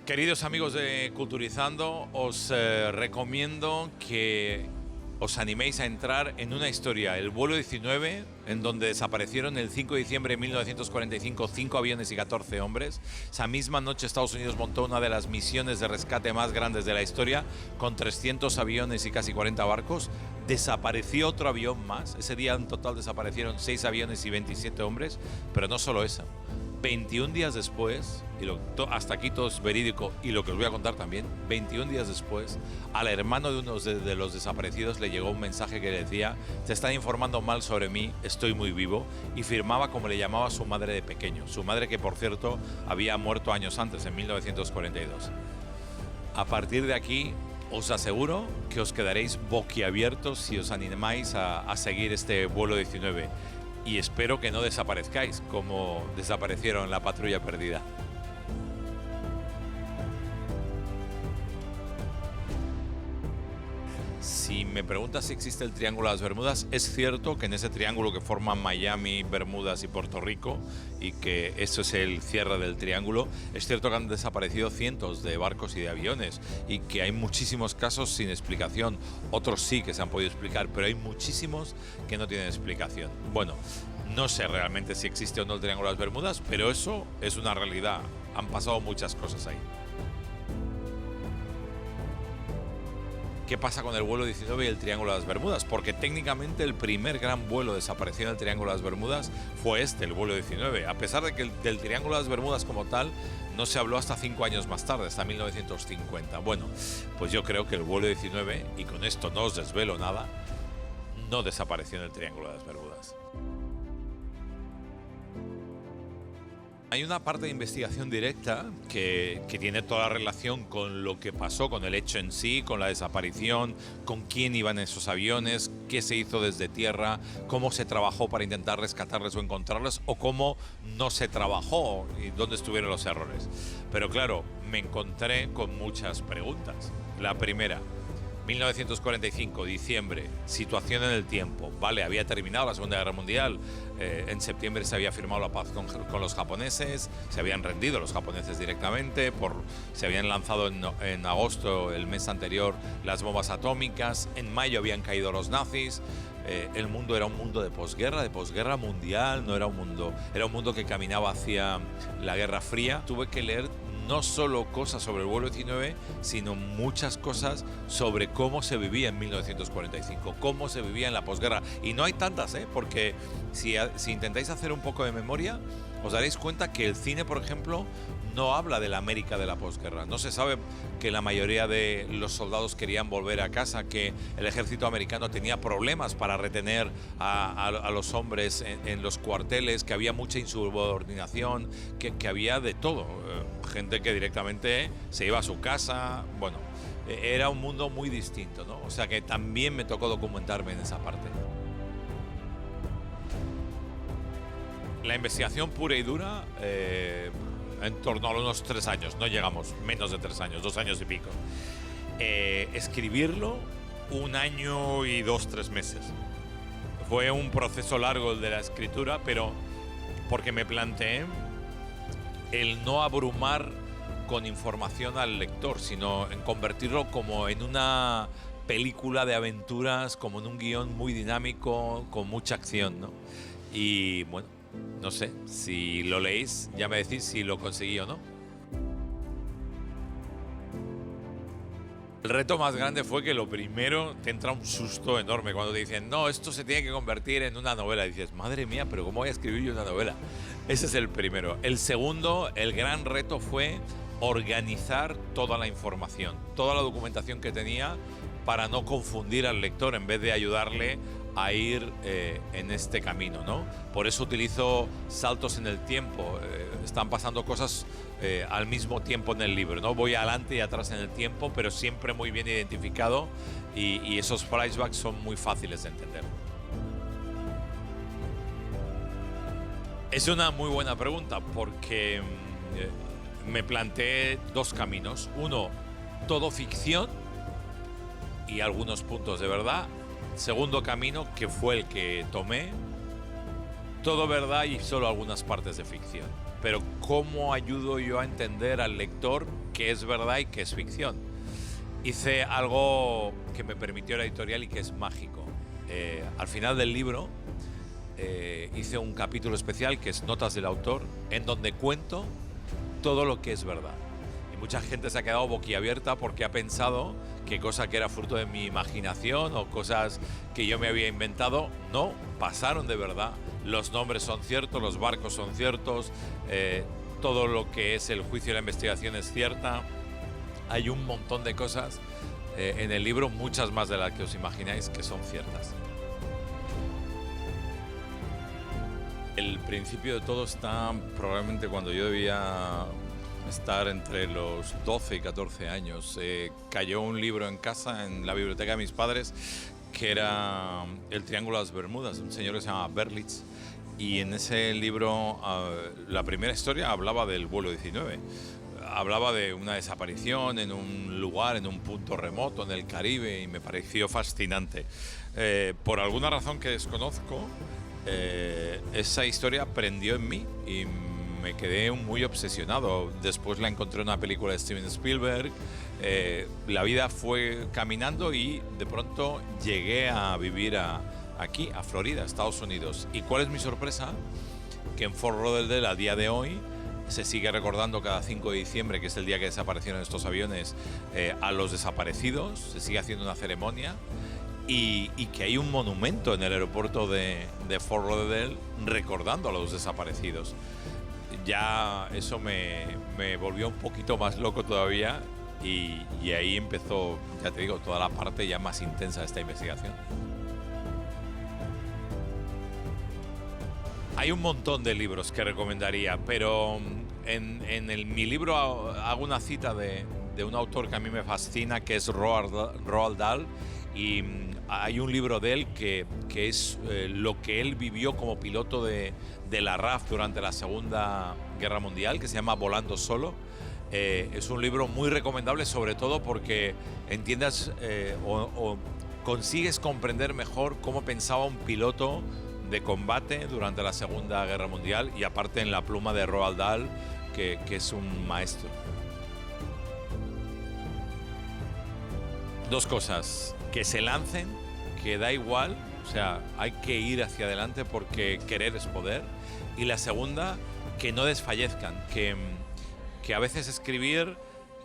Queridos amigos de Culturizando, os recomiendo que os animéis a entrar en una historia, el vuelo 19, en donde desaparecieron el 5 de diciembre de 1945 5 aviones y 14 hombres. Esa misma noche Estados Unidos montó una de las misiones de rescate más grandes de la historia, con 300 aviones y casi 40 barcos. Desapareció otro avión más. Ese día en total desaparecieron 6 aviones y 27 hombres, pero no solo eso. 21 días después, hasta aquí todo es verídico y lo que os voy a contar también, 21 días después, al hermano de uno de los desaparecidos le llegó un mensaje que decía: te están informando mal sobre mí, estoy muy vivo, y firmaba como le llamaba su madre de pequeño, su madre que por cierto había muerto años antes, en 1942. A partir de aquí, os aseguro que os quedaréis boquiabiertos si os animáis a seguir este vuelo 19. Y espero que no desaparezcáis como desaparecieron la patrulla perdida. Si me preguntas si existe el Triángulo de las Bermudas, es cierto que en ese triángulo que forman Miami, Bermudas y Puerto Rico, y que eso es el cierre del triángulo, es cierto que han desaparecido cientos de barcos y de aviones, y que hay muchísimos casos sin explicación. Otros sí que se han podido explicar, pero hay muchísimos que no tienen explicación. Bueno, no sé realmente si existe o no el Triángulo de las Bermudas, pero eso es una realidad. Han pasado muchas cosas ahí. ¿Qué pasa con el vuelo 19 y el Triángulo de las Bermudas? Porque técnicamente el primer gran vuelo desaparecido en el Triángulo de las Bermudas fue el vuelo 19. A pesar de que del Triángulo de las Bermudas como tal no se habló hasta 5 años más tarde, hasta 1950. Bueno, pues yo creo que el vuelo 19, y con esto no os desvelo nada, no desapareció en el Triángulo de las Bermudas. Hay una parte de investigación directa que tiene toda la relación con lo que pasó, con el hecho en sí, con la desaparición, con quién iban esos aviones, qué se hizo desde tierra, cómo se trabajó para intentar rescatarles o encontrarles, o cómo no se trabajó y dónde estuvieron los errores. Pero claro, me encontré con muchas preguntas. La primera: 1945, diciembre, situación en el tiempo. Vale, había terminado la Segunda Guerra Mundial, en septiembre se había firmado la paz con los japoneses, se habían rendido los japoneses directamente, se habían lanzado en agosto, el mes anterior, las bombas atómicas, en mayo habían caído los nazis. El mundo era un mundo de posguerra mundial, no era un mundo, era un mundo que caminaba hacia la Guerra Fría. Tuve que leer no solo cosas sobre el vuelo 19, sino muchas cosas sobre cómo se vivía en 1945, cómo se vivía en la posguerra. Y no hay tantas, porque si intentáis hacer un poco de memoria, os daréis cuenta que el cine, por ejemplo, no habla de la América de la posguerra. No se sabe que la mayoría de los soldados querían volver a casa, que el ejército americano tenía problemas para retener a los hombres en los cuarteles, que había mucha insubordinación, que había de todo. Gente que directamente se iba a su casa. Bueno, era un mundo muy distinto, ¿no? O sea que también me tocó documentarme en esa parte. La investigación pura y dura, en torno a unos 3 años, no llegamos, menos de 3 años, 2 años y pico. Escribirlo, 1 año y 2-3 meses. Fue un proceso largo el de la escritura, pero porque me planteé el no abrumar con información al lector, sino en convertirlo como en una película de aventuras, como en un guión muy dinámico, con mucha acción, ¿no? Y bueno, no sé, si lo leéis, ya me decís si lo conseguí o no. El reto más grande fue que lo primero te entra un susto enorme cuando te dicen: no, esto se tiene que convertir en una novela. Y dices: madre mía, pero ¿cómo voy a escribir yo una novela? Ese es el primero. El segundo, el gran reto fue organizar toda la información, toda la documentación que tenía, para no confundir al lector en vez de ayudarle a ir en este camino, ¿no? Por eso utilizo saltos en el tiempo. Están pasando cosas al mismo tiempo en el libro, ¿no? Voy adelante y atrás en el tiempo, pero siempre muy bien identificado, y esos flashbacks son muy fáciles de entender. Es una muy buena pregunta, porque me planteé 2 caminos. Uno, todo ficción y algunos puntos de verdad. Segundo camino, que fue el que tomé, todo verdad y solo algunas partes de ficción. Pero ¿cómo ayudo yo a entender al lector qué es verdad y qué es ficción? Hice algo que me permitió la editorial y que es mágico. Al final del libro hice un capítulo especial que es Notas del autor, en donde cuento todo lo que es verdad. Y mucha gente se ha quedado boquiabierta porque ha pensado que cosa que era fruto de mi imaginación o cosas que yo me había inventado, no, pasaron de verdad. Los nombres son ciertos, los barcos son ciertos, todo lo que es el juicio y la investigación es cierta. Hay un montón de cosas en el libro, muchas más de las que os imagináis, que son ciertas. El principio de todo está probablemente cuando yo debía estar entre los 12 y 14 años. Cayó un libro en casa, en la biblioteca de mis padres, que era El Triángulo de las Bermudas, de un señor que se llama Berlitz. Y en ese libro, la primera historia hablaba del vuelo 19. Hablaba de una desaparición en un lugar, en un punto remoto, en el Caribe, y me pareció fascinante. Por alguna razón que desconozco, esa historia prendió en mí y me quedé muy obsesionado. Después la encontré en una película de Steven Spielberg. La vida fue caminando y de pronto llegué a vivir aquí, a Florida, Estados Unidos. ¿Y cuál es mi sorpresa? Que en Fort Lauderdale, a día de hoy, se sigue recordando cada 5 de diciembre, que es el día que desaparecieron estos aviones, a los desaparecidos. Se sigue haciendo una ceremonia y que hay un monumento en el aeropuerto de Fort Lauderdale recordando a los desaparecidos. Ya eso me volvió un poquito más loco todavía y ahí empezó, ya te digo, toda la parte ya más intensa de esta investigación. Hay un montón de libros que recomendaría, pero mi libro hago una cita de un autor que a mí me fascina, que es Roald Dahl, y hay un libro de él que es lo que él vivió como piloto de la RAF durante la Segunda Guerra Mundial, que se llama Volando Solo. Es un libro muy recomendable, sobre todo porque entiendas o consigues comprender mejor cómo pensaba un piloto de combate durante la Segunda Guerra Mundial, y aparte en la pluma de Roald Dahl, que es un maestro. Dos cosas: que se lancen, que da igual, o sea, hay que ir hacia adelante porque querer es poder. Y la segunda, que no desfallezcan, que a veces escribir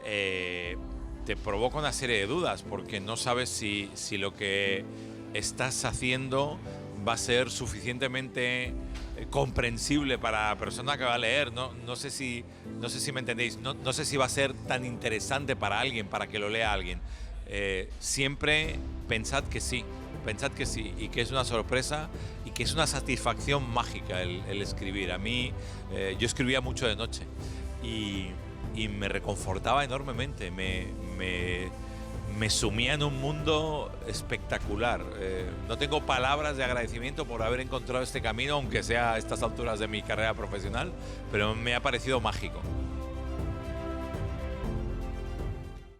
te provoca una serie de dudas porque no sabes si lo que estás haciendo va a ser suficientemente comprensible para la persona que va a leer. No sé si me entendéis. No sé si va a ser tan interesante para alguien, para que lo lea alguien. Siempre pensad que sí, y que es una sorpresa y que es una satisfacción mágica el escribir. A mí, yo escribía mucho de noche y me reconfortaba enormemente, me sumía en un mundo espectacular. No tengo palabras de agradecimiento por haber encontrado este camino, aunque sea a estas alturas de mi carrera profesional, pero me ha parecido mágico.